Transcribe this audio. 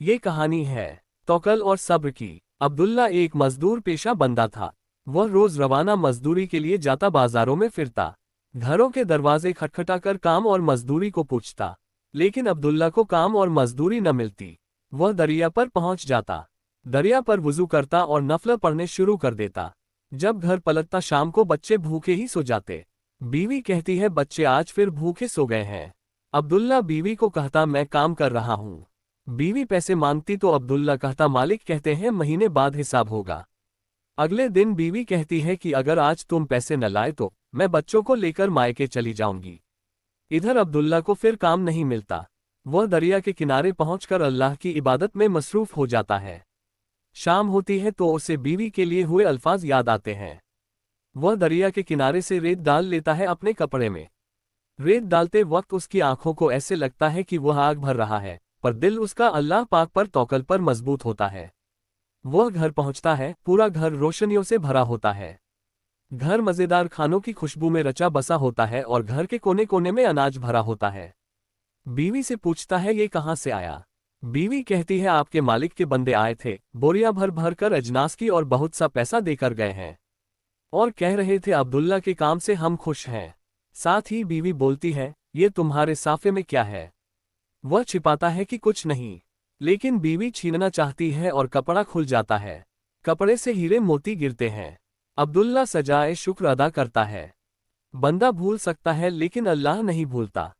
ये कहानी है तौकल और सब्र की। अब्दुल्ला एक मजदूर पेशा बंदा था। वह रोज रवाना मजदूरी के लिए जाता, बाजारों में फिरता, घरों के दरवाजे खटखटाकर काम और मजदूरी को पूछता। लेकिन अब्दुल्ला को काम और मजदूरी न मिलती। वह दरिया पर पहुंच जाता, दरिया पर वुजू करता और नफल पढ़ने शुरू कर देता। जब घर पलटता शाम को बच्चे भूखे ही सो जाते। बीवी कहती है बच्चे आज फिर भूखे सो गए हैं। अब्दुल्ला बीवी को कहता मैं काम कर रहा हूँ। बीवी पैसे मांगती तो अब्दुल्ला कहता मालिक कहते हैं महीने बाद हिसाब होगा। अगले दिन बीवी कहती है कि अगर आज तुम पैसे न लाए तो मैं बच्चों को लेकर मायके चली जाऊंगी। इधर अब्दुल्ला को फिर काम नहीं मिलता। वह दरिया के किनारे पहुंचकर अल्लाह की इबादत में मसरूफ हो जाता है। शाम होती है तो उसे बीवी के लिए हुए अल्फाज याद आते हैं। वह दरिया के किनारे से रेत डाल लेता है अपने कपड़े में। रेत डालते वक्त उसकी आंखों को ऐसे लगता है कि वह आग भर रहा है, पर दिल उसका अल्लाह पाक पर तौकल पर मजबूत होता है। वह घर पहुंचता है, पूरा घर रोशनियों से भरा होता है। घर मजेदार खानों की खुशबू में रचा बसा होता है और घर के कोने कोने में अनाज भरा होता है। बीवी से पूछता है ये कहाँ से आया। बीवी कहती है आपके मालिक के बंदे आए थे, बोरियां भर भर कर अजनास की और बहुत सा पैसा देकर गए हैं, और कह रहे थे अब्दुल्ला के काम से हम खुश हैं। साथ ही बीवी बोलती है ये तुम्हारे साफे में क्या है। वह छिपाता है कि कुछ नहीं, लेकिन बीवी छीनना चाहती है और कपड़ा खुल जाता है। कपड़े से हीरे मोती गिरते हैं। अब्दुल्ला सजाए शुक्र अदा करता है। बंदा भूल सकता है लेकिन अल्लाह नहीं भूलता।